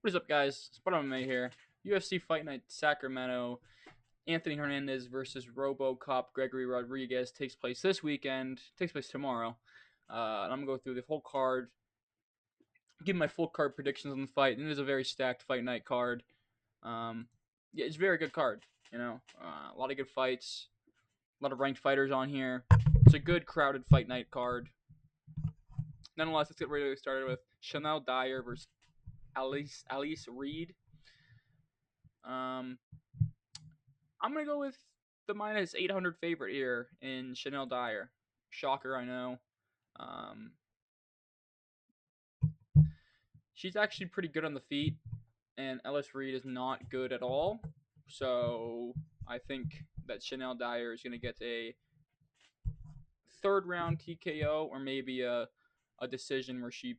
What is up, guys? Spot MMA here. UFC Fight Night Sacramento. Anthony Hernandez versus RoboCop Gregory Rodrigues takes place this weekend. Takes place tomorrow. And I'm gonna go through the whole card, give my full card predictions on the fight. And it is a very stacked fight night card. Um, yeah, it's a very good card. A lot of good fights, a lot of ranked fighters on here. It's a good crowded fight night card. Nonetheless, let's get ready to get started with Chanel Dyer versus Alice Reed. Um, I'm gonna go with the minus 800 favorite here in Chanel Dyer. Shocker, I know. Um, she's actually pretty good on the feet, and Ellis Reed is not good at all. So I think that Chanel Dyer is gonna get a third round TKO or maybe a decision where she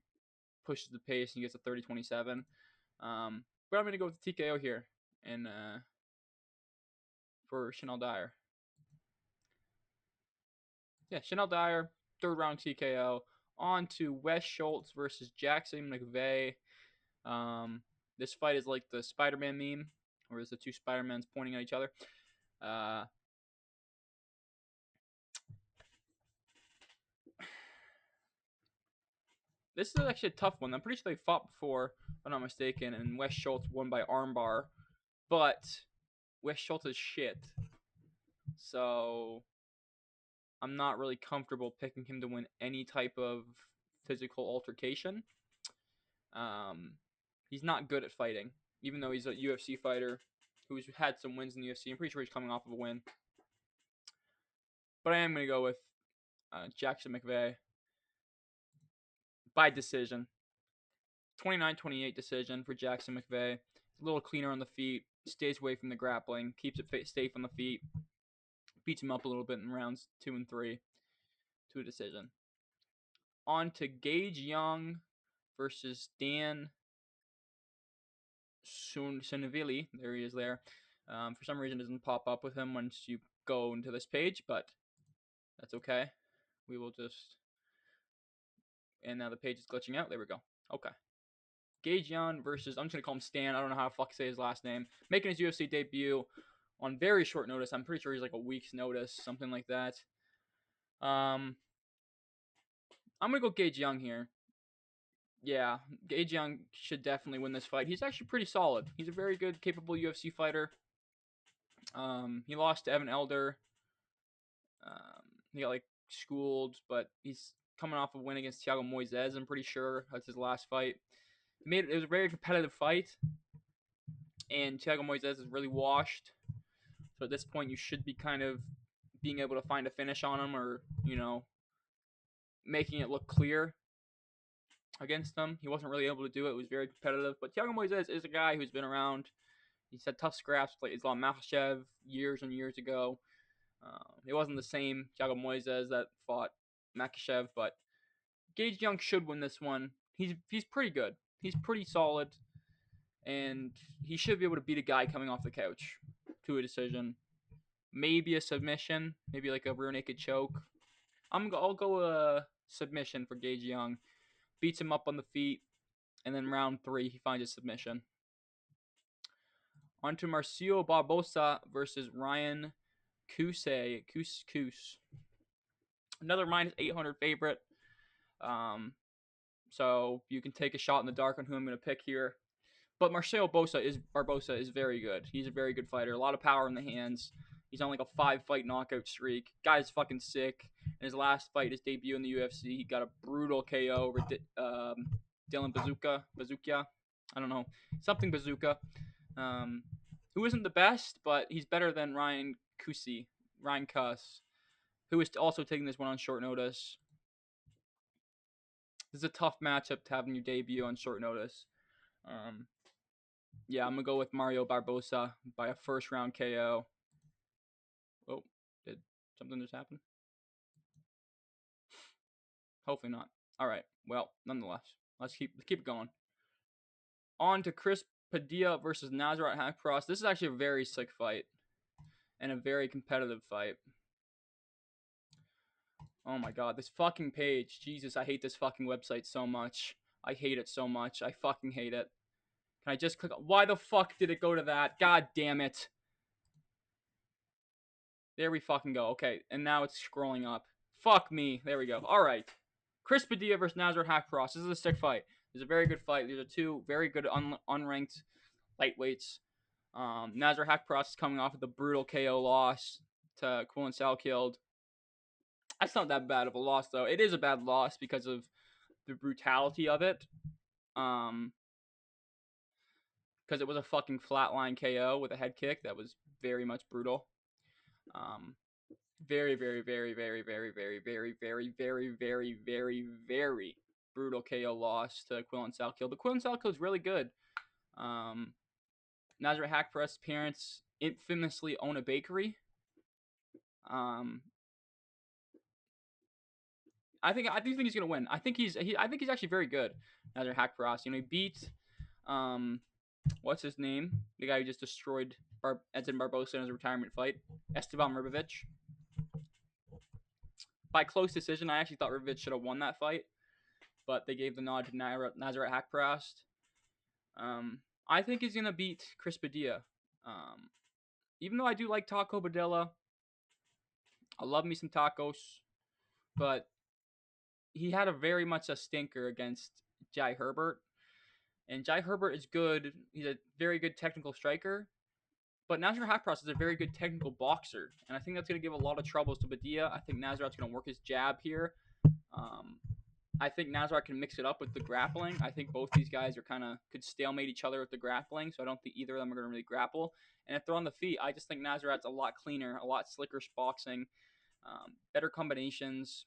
pushes the pace and gets a 30-27. But I'm gonna go with the TKO here and for Chanel Dyer. Yeah, Chanel Dyer, third round TKO. On to Wes Schultz versus Jackson McVeigh. This fight is like the Spider-Man meme, where there's the two Spider-Mans pointing at each other. Uh, this is actually a tough one. I'm pretty sure they fought before, if I'm not mistaken, and Wes Schultz won by armbar. But Wes Schultz is shit. So I'm not really comfortable picking him to win any type of physical altercation. Um, he's not good at fighting, even though he's a UFC fighter who's had some wins in the UFC. I'm pretty sure he's coming off of a win. But I am going to go with Jackson McVeigh by decision. 29-28 decision for Jackson McVeigh. He's a little cleaner on the feet, stays away from the grappling, keeps it safe on the feet, beats him up a little bit in rounds 2 and 3 to a decision. On to Gage Young versus Dan Sunavili. There he is there. For some reason, it doesn't pop up with him once you go into this page, but that's okay. We will just... And now the page is glitching out. There we go. Okay. Gage Young versus... I'm just going to call him Stan. I don't know how to fuck say his last name. Making his UFC debut on very short notice. I'm pretty sure he's like a week's notice. Something like that. I'm going to go Gage Young here. Yeah, Gage Young should definitely win this fight. He's actually pretty solid. He's a very good, capable UFC fighter. He lost to Evan Elder. He got like schooled, but he's coming off a win against Thiago Moises. I'm pretty sure that's his last fight. It was a very competitive fight, and Thiago Moises is really washed. So at this point, you should be kind of being able to find a finish on him, or making it look clear against him. He wasn't really able to do it. It was very competitive, but Thiago Moises is a guy who's been around. He's had tough scraps like Islam Makhachev years and years ago. It wasn't the same Thiago Moises that fought Makhachev, but Gage Young should win this one. He's pretty good. He's pretty solid, and he should be able to beat a guy coming off the couch to a decision. Maybe a submission, maybe like a rear naked choke. I'll go a submission for Gage Young. Beats him up on the feet, and then round 3 he finds a submission. On to Marcio Barbosa versus Ryan Kus. Another minus 800 favorite. So you can take a shot in the dark on who I'm going to pick here. But Marcelo Barbosa is very good. He's a very good fighter. A lot of power in the hands. He's on like a 5-fight knockout streak. Guy's fucking sick. In his last fight, his debut in the UFC, he got a brutal KO over Dylan Bazooka. I don't know. Something Bazooka. Who isn't the best, but he's better than Ryan Kuss, who is also taking this one on short notice. This is a tough matchup to have in your debut on short notice. Yeah, I'm going to go with Mario Barbosa by a first round KO. Oh, did something just happen? Hopefully not. All right. Well, nonetheless, let's keep it going. On to Chris Padilla versus Nasrat Hakparas. This is actually a very sick fight and a very competitive fight. Oh my god, this fucking page. Jesus, I hate this fucking website so much. I hate it so much. I fucking hate it. Can I just click? Why the fuck did it go to that? God damn it. There we fucking go. Okay, and now it's scrolling up. Fuck me. There we go. All right. Chris Padilla versus Nazar Hakparas. This is a sick fight. This is a very good fight. These are two very good unranked lightweights. Nazar Hakparas is coming off of the brutal KO loss to Quillen Salkeld. That's not that bad of a loss, though. It is a bad loss because of the brutality of it. Because it was a fucking flatline KO with a head kick that was very much brutal. Very, very, very, very, very, very, very, very, very, very, very, very brutal KO loss to Quillen Salkeld. The Quillen Salkeld is really good. Nazar Hakparas' parents infamously own a bakery. I do think he's gonna win. I think he's actually very good. Nazar Hakparas. He beat what's his name? The guy who just destroyed Edson Barbosa in his retirement fight, Esteban Ribovic. By close decision, I actually thought Ribovic should have won that fight, but they gave the nod to Nazar Hakparas. I think he's gonna beat Chris Padilla. Even though I do like Taco Padilla, I love me some tacos, but he had a very much a stinker against Jai Herbert. And Jai Herbert is good. He's a very good technical striker. But Nazar Hakparas is a very good technical boxer. And I think that's going to give a lot of troubles to Padilla. I think Nazarat's going to work his jab here. I think Nazarat can mix it up with the grappling. I think both these guys are could stalemate each other with the grappling. So I don't think either of them are going to really grapple. And if they're on the feet, I just think Nazarat's a lot cleaner, a lot slicker boxing, better combinations.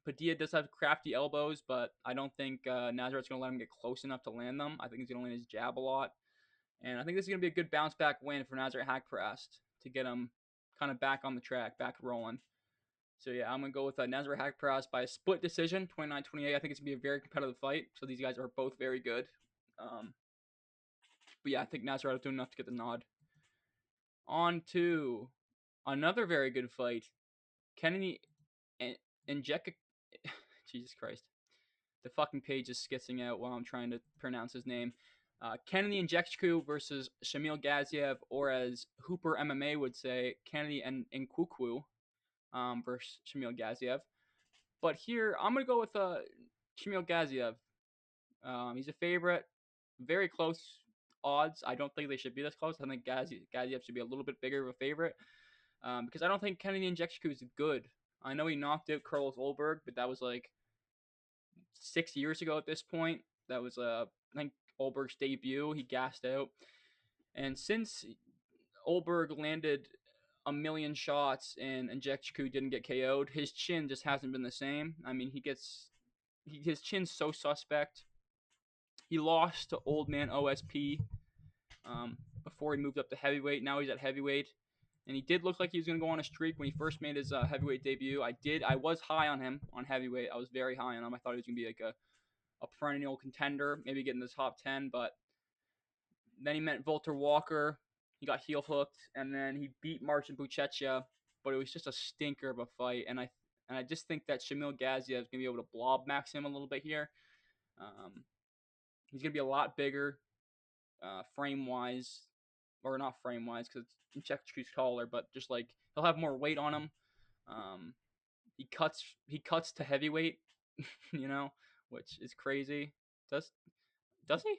Padilla does have crafty elbows, but I don't think Nazarat's going to let him get close enough to land them. I think he's going to land his jab a lot. And I think this is going to be a good bounce back win for Nazar Hakparas to get him kind of back on the track, back rolling. So yeah, I'm going to go with Nazar Hakparas by a split decision, 29-28. I think it's going to be a very competitive fight. So these guys are both very good. But yeah, I think Nazarat is doing enough to get the nod. On to another very good fight. Kennedy and Jekka. Jesus Christ. The fucking page is skitzing out while I'm trying to pronounce his name. Kennedy Nzechukwu versus Shamil Gaziev, or as Hooper MMA would say, Kennedy and Nkwukwu versus Shamil Gaziev. But here, I'm going to go with Shamil Gaziev. He's a favorite. Very close odds. I don't think they should be this close. I think Gaziev should be a little bit bigger of a favorite because I don't think Kennedy Nzechukwu is good. I know he knocked out Carlos Ulberg, but that was like 6 years ago at this point. That was, I think, Ulberg's debut. He gassed out. And since Ulberg landed a million shots and Nzechukwu didn't get KO'd, his chin just hasn't been the same. I mean, his chin's so suspect. He lost to old man OSP before he moved up to heavyweight. Now he's at heavyweight. And he did look like he was going to go on a streak when he first made his heavyweight debut. I was high on him on heavyweight. I was very high on him. I thought he was going to be like a perennial contender, maybe get in the top 10, but then he met Volter Walker. He got heel hooked, and then he beat Marcin Buchecha, but it was just a stinker of a fight. And I just think that Shamil Gaziev is going to be able to blob max him a little bit here. He's going to be a lot bigger frame-wise, or not frame-wise because Nzechukwu's taller, but just like he'll have more weight on him. He cuts to heavyweight, which is crazy. Does he?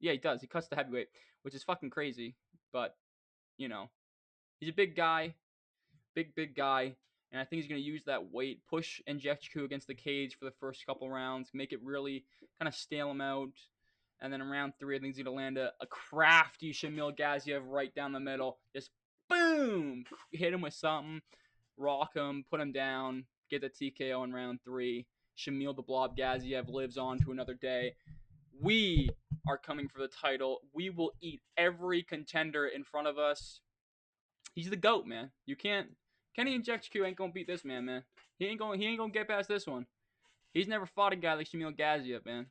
Yeah, he does. He cuts to heavyweight, which is fucking crazy. But he's a big guy, big guy, and I think he's gonna use that weight, push Nzechukwu against the cage for the first couple rounds, make it really kind of stale him out. And then in round 3, I think he's going to land a crafty Shamil Gaziev right down the middle. Just boom! Hit him with something, rock him, put him down, get the TKO in round 3. Shamil the Blob Gaziev lives on to another day. We are coming for the title. We will eat every contender in front of us. He's the GOAT, man. You can't... Kenny Nzechukwu ain't going to beat this man. He ain't going to get past this one. He's never fought a guy like Shamil Gaziev, man.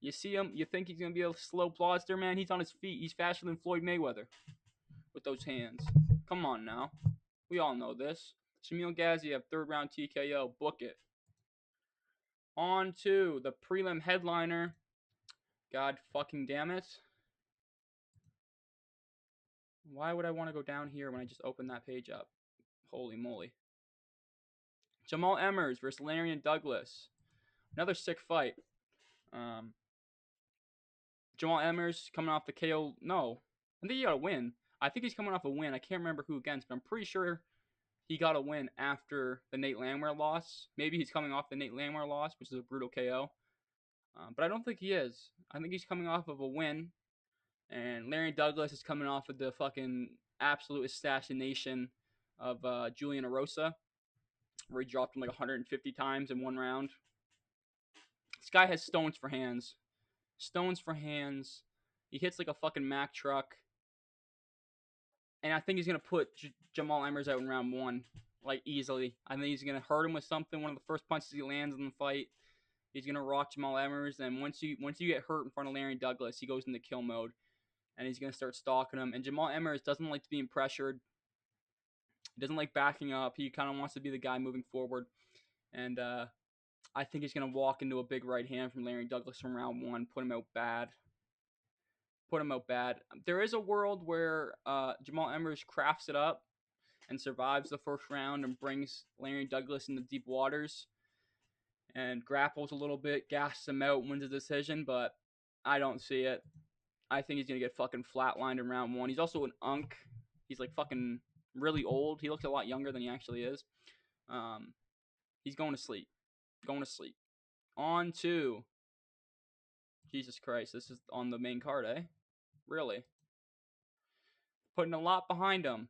You see him, you think he's going to be a slow plodster, man. He's on his feet. He's faster than Floyd Mayweather with those hands. Come on now. We all know this. Shamil Gaziev, 3rd round TKO. Book it. On to the prelim headliner. God fucking damn it. Why would I want to go down here when I just opened that page up? Holy moly. Jamal Emmers versus Larian Douglas. Another sick fight. Um, Jamal Emmers coming off the KO. No, I think he got a win. I think he's coming off a win. I can't remember who against, but I'm pretty sure he got a win after the Nate Landwehr loss. Maybe he's coming off the Nate Landwehr loss, which is a brutal KO. But I don't think he is. I think he's coming off of a win. And Larry Douglas is coming off of the fucking absolute assassination of Julian Erosa, where he dropped him like 150 times in one round. This guy has stones for hands. Stones for hands. He hits like a fucking Mack truck. And I think he's going to put Jamal Emmers out in round one, like easily. I think he's going to hurt him with something. One of the first punches he lands in the fight, he's going to rock Jamal Emmers. And once you get hurt in front of Larry Douglas, he goes into kill mode. And he's going to start stalking him. And Jamal Emmers doesn't like to be pressured. He doesn't like backing up. He kind of wants to be the guy moving forward. And I think he's going to walk into a big right hand from Larry Douglas from round one, put him out bad. There is a world where Jamal Emmers crafts it up and survives the first round and brings Larry Douglas into deep waters and grapples a little bit, gasses him out, wins a decision, but I don't see it. I think he's going to get fucking flatlined in round one. He's also an unk. He's like fucking really old. He looks a lot younger than he actually is. He's going to sleep. On to Jesus Christ. This is on the main card, eh? Really? Putting a lot behind him.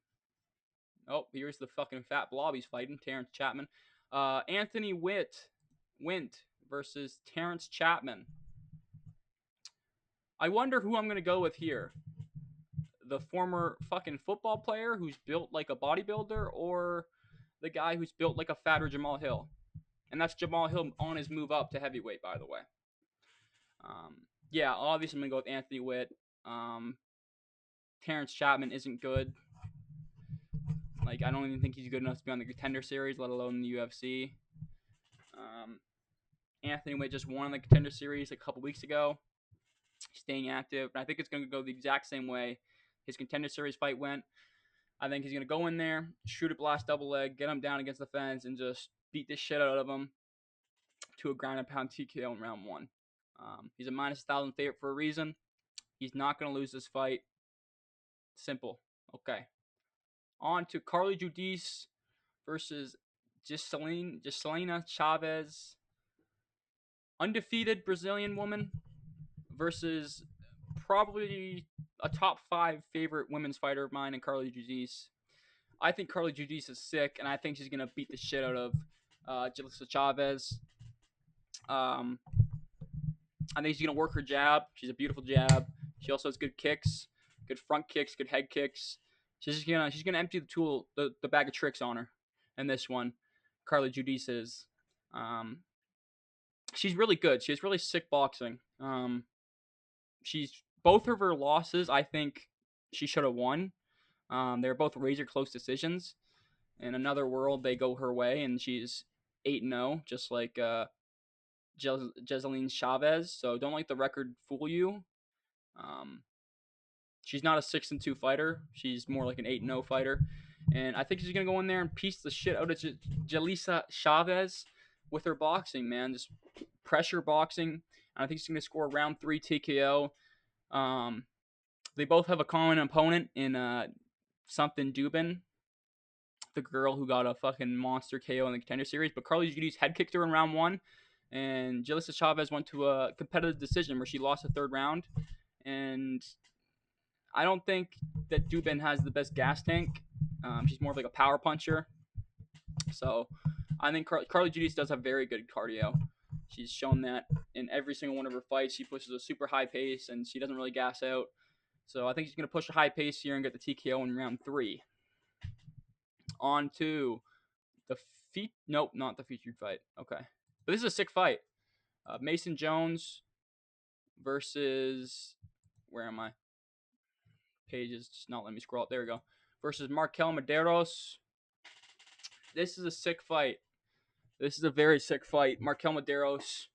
Oh, here's the fucking fat blob he's fighting. Terrence Chapman. Anthony Wint versus Terrence Chapman. I wonder who I'm going to go with here. The former fucking football player who's built like a bodybuilder, or the guy who's built like a fatter Jamal Hill. And that's Jamal Hill on his move up to heavyweight, by the way. Yeah, obviously I'm going to go with Anthony Witt. Terrence Chapman isn't good. Like, I don't even think he's good enough to be on the Contender Series, let alone the UFC. Anthony Witt just won the Contender Series a couple weeks ago. Staying active. And I think it's going to go the exact same way his Contender Series fight went. I think he's going to go in there, shoot a blast double leg, get him down against the fence, and just beat the shit out of him to a ground and pound TKO in round one. He's a minus 1,000 favorite for a reason. He's not going to lose this fight. Simple. Okay. On to Carly Judice versus Giselina Chavez. Undefeated Brazilian woman versus probably a top 5 favorite women's fighter of mine in Carly Judice. I think Carly Judice is sick, and I think she's going to beat the shit out of Giselina Chavez. I think she's going to work her jab. She's a beautiful jab. She also has good kicks, good front kicks, good head kicks. She's gonna empty the bag of tricks on her in this one. Carly Judice is. She's really good. She has really sick boxing. She's both of her losses, I think she should have won. They were both razor close decisions. In another world, they go her way, and she's 8-0, just like Giselina Chavez. So don't let the record fool you. She's not a 6-2 fighter. She's more like an 8-0 fighter. And I think she's going to go in there and piece the shit out of Giselina Chavez with her boxing, man. Just pressure boxing. And I think she's going to score round 3 TKO. They both have a common opponent in something Dubin, the girl who got a fucking monster KO in the Contender Series. But Carly Judice head kicked her in round 1. And Giselina Chavez went to a competitive decision where she lost the third round. And I don't think that Dubin has the best gas tank. She's more of like a power puncher. So I think Carly Judice does have very good cardio. She's shown that in every single one of her fights. She pushes a super high pace, and she doesn't really gas out. So I think she's going to push a high pace here and get the TKO in round 3. On to the Nope, not the featured fight. Okay. But this is a sick fight. Mason Jones versus... Where am I? Page is just not letting me scroll up. There we go. Versus Markel Medeiros. This is a sick fight. This is a very sick fight. Markel Medeiros,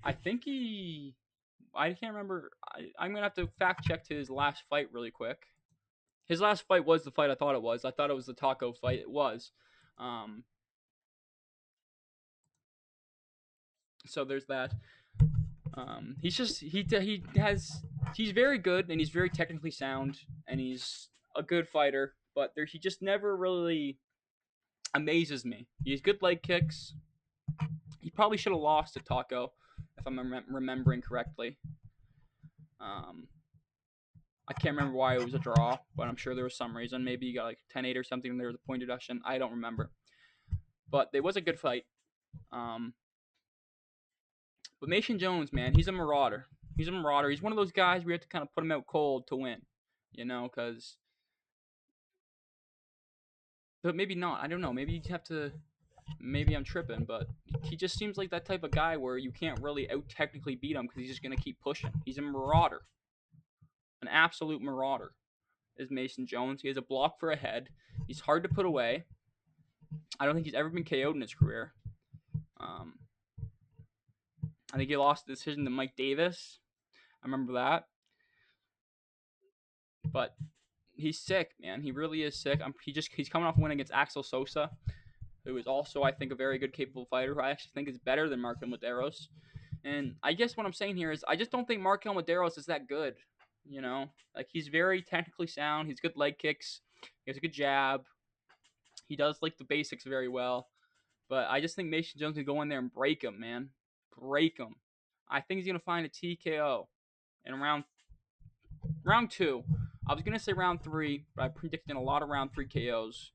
I I can't remember. I'm gonna have to fact check to his last fight really quick. His last fight was the fight I thought it was. I thought it was the Taco fight. It was. Um, so there's that. He's just he has he's very good and he's very technically sound and he's a good fighter, but he just never really amazes me. He's good leg kicks. He probably should have lost to Taco, if I'm remembering correctly. Um, I can't remember why it was a draw, but I'm sure there was some reason. Maybe he got like 10-8 or something. And there was a point deduction. I don't remember, but it was a good fight. Um, but Mason Jones, man, he's a marauder. He's a marauder. He's one of those guys we have to kind of put him out cold to win, because. But maybe not. I don't know. Maybe you have to. Maybe I'm tripping, but he just seems like that type of guy where you can't really out technically beat him because he's just gonna keep pushing. He's a marauder, an absolute marauder. Is Mason Jones? He has a block for a head. He's hard to put away. I don't think he's ever been KO'd in his career. Um, I think he lost the decision to Mike Davis. I remember that. But he's sick, man. He really is sick. He's coming off a win against Axel Sosa, who is also, I think, a very good, capable fighter, who I actually think is better than Marco Medeiros. And I guess what I'm saying here is I just don't think Marco Medeiros is that good. Like he's very technically sound. He's good leg kicks. He has a good jab. He does like the basics very well. But I just think Mason Jones can go in there and break him, man. Break him. I think he's gonna find a TKO in round two. I was gonna say round three, but I'm predicting a lot of round three KOs.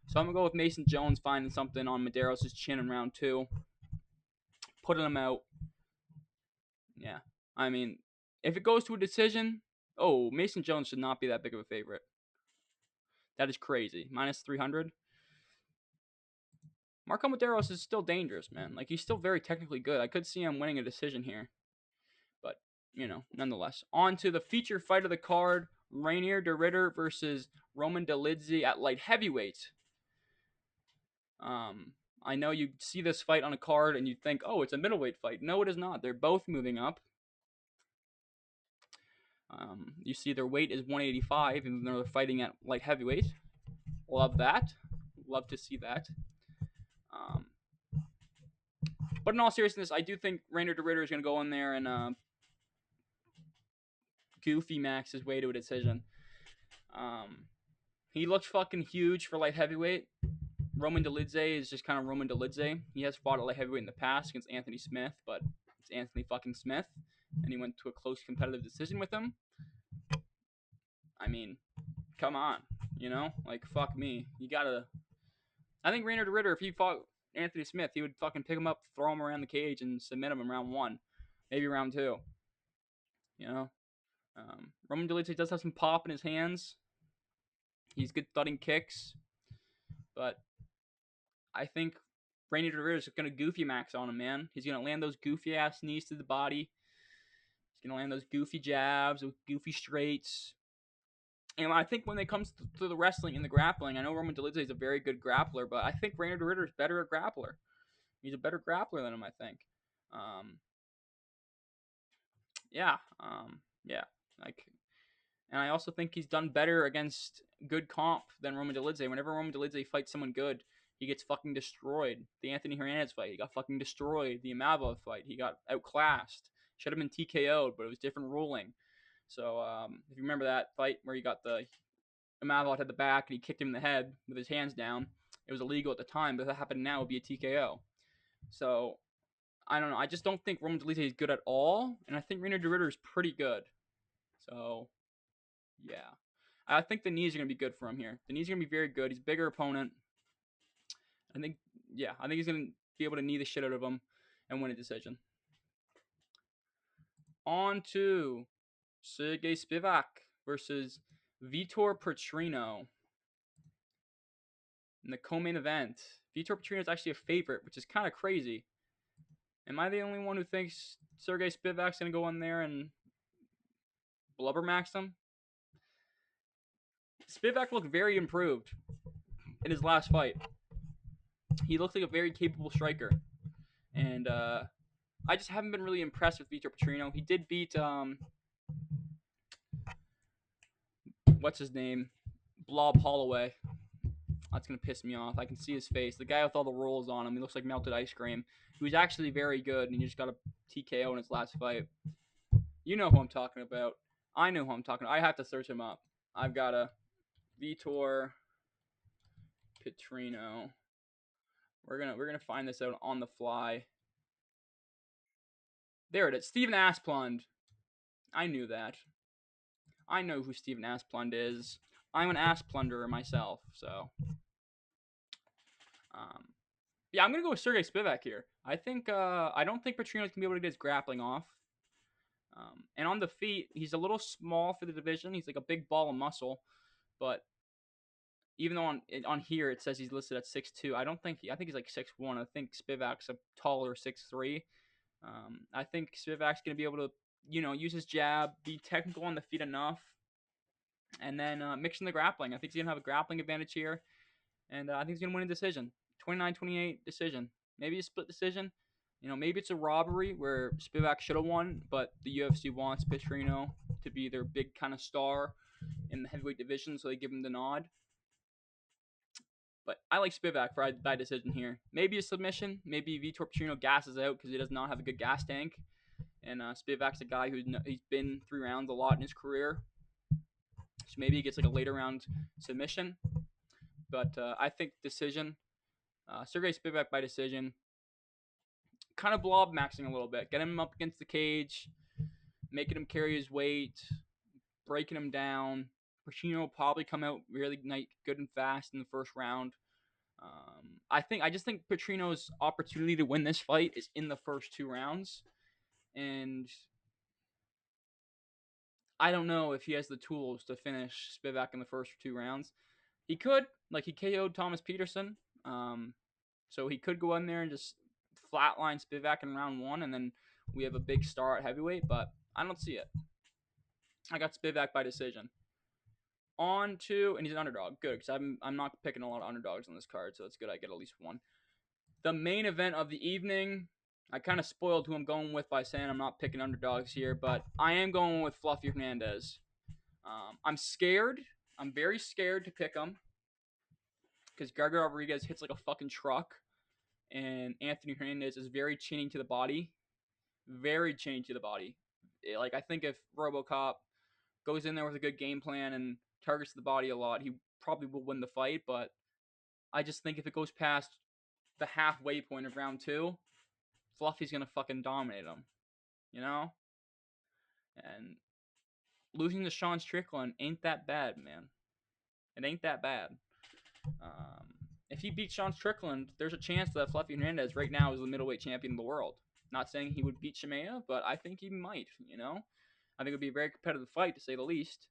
So I'm gonna go with Mason Jones finding something on Medeiros' chin in round two, putting him out. Yeah, I mean, if it goes to a decision, Mason Jones should not be that big of a favorite. That is crazy. Minus 300. Marco Medeiros is still dangerous, man. Like he's still very technically good. I could see him winning a decision here. But, nonetheless. On to the feature fight of the card. Rainier de Ritter versus Roman Dolidze at light heavyweight. I know you see this fight on a card and you think, oh, it's a middleweight fight. No, it is not. They're both moving up. You see their weight is 185 and they're fighting at light heavyweight. Love that. Love to see that. But in all seriousness, I do think Rainier de Ritter is going to go in there and goofy max his way to a decision. He looks fucking huge for light heavyweight. Roman Dolidze is just kind of Roman Dolidze. He has fought at light heavyweight in the past against Anthony Smith, but it's Anthony fucking Smith, and he went to a close competitive decision with him. I mean, come on, like fuck me. You gotta. I think Rainier de Ritter, if he fought Anthony Smith, he would fucking pick him up, throw him around the cage, and submit him in round one, maybe round two. Roman Dolidze does have some pop in his hands. He's good thudding kicks, but I think Rainier de Ritter is going to goofy max on him, man. He's going to land those goofy ass knees to the body. He's going to land those goofy jabs with goofy straights. And I think when it comes to the wrestling and the grappling, I know Roman Dolidze is a very good grappler, but I think Rainier de Ritter is better at grappler. He's a better grappler than him, I think. Yeah. Yeah. Like, and I also think he's done better against good comp than Roman Dolidze. Whenever Roman Dolidze fights someone good, he gets fucking destroyed. The Anthony Hernandez fight, he got fucking destroyed. The Imavov fight, he got outclassed. Should have been TKO'd, but it was different ruling. So if you remember that fight where he got the Imavov at the back and he kicked him in the head with his hands down, it was illegal at the time, but if that happened now, it would be a TKO. So I don't know. I just don't think Roman Dolidze is good at all, and I think Rainier de Ritter is pretty good. So yeah. I think the knees are going to be good for him here. The knees are going to be very good. He's a bigger opponent. I think he's going to be able to knee the shit out of him and win a decision. On to Sergey Spivak versus Vitor Petrino in the co-main event. Vitor Petrino is actually a favorite, which is kind of crazy. Am I the only one who thinks Sergey Spivak's going to go in there and blubbermax him? Spivak looked very improved in his last fight. He looked like a very capable striker. And I just haven't been really impressed with Vitor Petrino. He did beat what's his name, Blob Holloway. That's gonna piss me off. I can see his face. The guy with all the rolls on him. He looks like melted ice cream. He was actually very good, and he just got a TKO in his last fight. You know who I'm talking about. I know who I'm talking about. I have to search him up. I've got a Vitor Petrino. We're gonna find this out on the fly. There it is. Steven Asplund. I knew that. I know who Steven Asplund is. I'm an Asplunderer myself, so um, yeah, I'm gonna go with Sergey Spivak here. I don't think Petrino's gonna be able to get his grappling off. And on the feet, he's a little small for the division. He's like a big ball of muscle, but even though on here it says he's listed at 6'2", I think he's like 6'1". I think Spivak's a taller 6'3". I think Spivak's gonna be able to use his jab, be technical on the feet enough, and then mix in the grappling. I think he's gonna have a grappling advantage here, and I think he's gonna win a decision, 29-28 decision, maybe a split decision. Maybe it's a robbery where Spivak should have won, but the UFC wants Petrino to be their big kind of star in the heavyweight division, so they give him the nod. But I like Spivak for by decision here. Maybe a submission. Maybe Vitor Petrino gasses out because he does not have a good gas tank. And Spivak's a guy he's been 3 rounds a lot in his career. So maybe he gets like a later round submission. But I think decision. Sergey Spivak by decision. Kind of blob maxing a little bit. Get him up against the cage. Making him carry his weight. Breaking him down. Petrino will probably come out really good and fast in the first round. I just think Petrino's opportunity to win this fight is in the first 2 rounds. And I don't know if he has the tools to finish Spivak in the first 2 rounds. He could, like he KO'd Thomas Peterson. So he could go in there and just flatline Spivak in round 1, and then we have a big star at heavyweight, but I don't see it. I got Spivak by decision. On to, and he's an underdog. Good, because I'm not picking a lot of underdogs on this card, so it's good I get at least one. The main event of the evening, I kind of spoiled who I'm going with by saying I'm not picking underdogs here, but I am going with Fluffy Hernandez. I'm scared. I'm very scared to pick him because Gregory Rodrigues hits like a fucking truck, and Anthony Hernandez is very chaining to the body. Very chaining to the body. Like, I think if RoboCop goes in there with a good game plan and targets the body a lot, he probably will win the fight, but I just think if it goes past the halfway point of round 2, Fluffy's gonna fucking dominate him, you know? And losing to Sean Strickland ain't that bad, man. It ain't that bad. If he beats Sean Strickland, there's a chance that Fluffy Hernandez right now is the middleweight champion of the world. Not saying he would beat Shimea, but I think he might, I think it would be a very competitive fight, to say the least.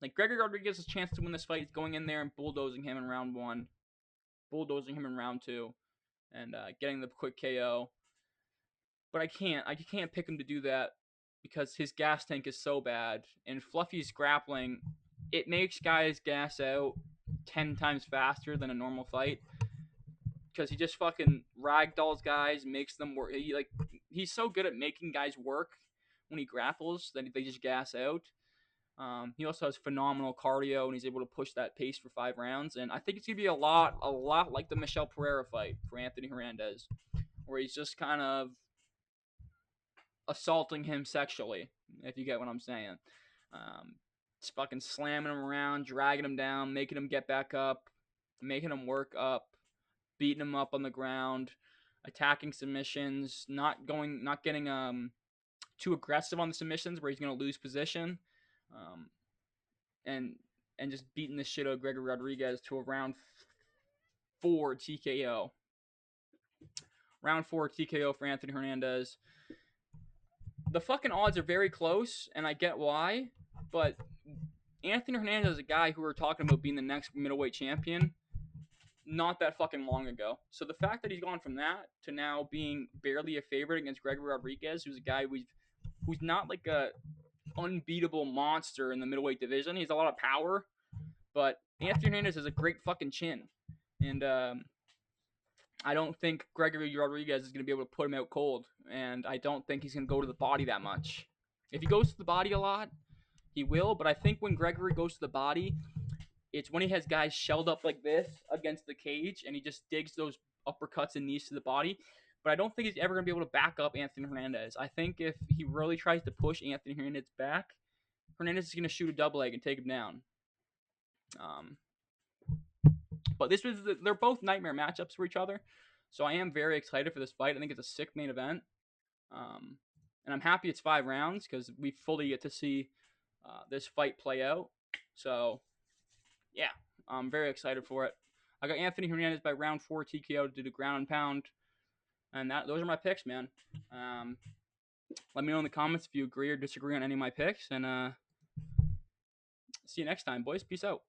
Like, Gregory Rodrigues' chance to win this fight is going in there and bulldozing him in round 1, bulldozing him in round 2, and getting the quick KO. But I can't pick him to do that because his gas tank is so bad. And Fluffy's grappling, it makes guys gas out 10 times faster than a normal fight. Because he just fucking ragdolls guys, makes them work. He's so good at making guys work when he grapples that they just gas out. He also has phenomenal cardio, and he's able to push that pace for 5 rounds. And I think it's gonna be a lot like the Michel Pereira fight for Anthony Hernandez, where he's just kind of assaulting him sexually, if you get what I'm saying. Just fucking slamming him around, dragging him down, making him get back up, making him work up, beating him up on the ground, attacking submissions, not getting too aggressive on the submissions where he's gonna lose position, and just beating the shit out of Gregory Rodrigues to a round 4 TKO. Round 4 TKO for Anthony Hernandez. The fucking odds are very close, and I get why, but Anthony Hernandez is a guy who we're talking about being the next middleweight champion not that fucking long ago. So the fact that he's gone from that to now being barely a favorite against Gregory Rodrigues, who's a guy who's not like a unbeatable monster in the middleweight division. He has a lot of power, but Anthony Hernandez has a great fucking chin. And I don't think Gregory Rodrigues is going to be able to put him out cold, and I don't think he's going to go to the body that much. If he goes to the body a lot, he will, but I think when Gregory goes to the body, it's when he has guys shelled up like this against the cage, and he just digs those uppercuts and knees to the body. But I don't think he's ever going to be able to back up Anthony Hernandez. I think if he really tries to push Anthony Hernandez back, Hernandez is going to shoot a double leg and take him down. Um, but they're both nightmare matchups for each other. So I am very excited for this fight. I think it's a sick main event. Um, and I'm happy it's 5 rounds because we fully get to see this fight play out. So, yeah, I'm very excited for it. I got Anthony Hernandez by round 4 TKO to do the ground and pound. And those are my picks, man. Let me know in the comments if you agree or disagree on any of my picks. And see you next time, boys. Peace out.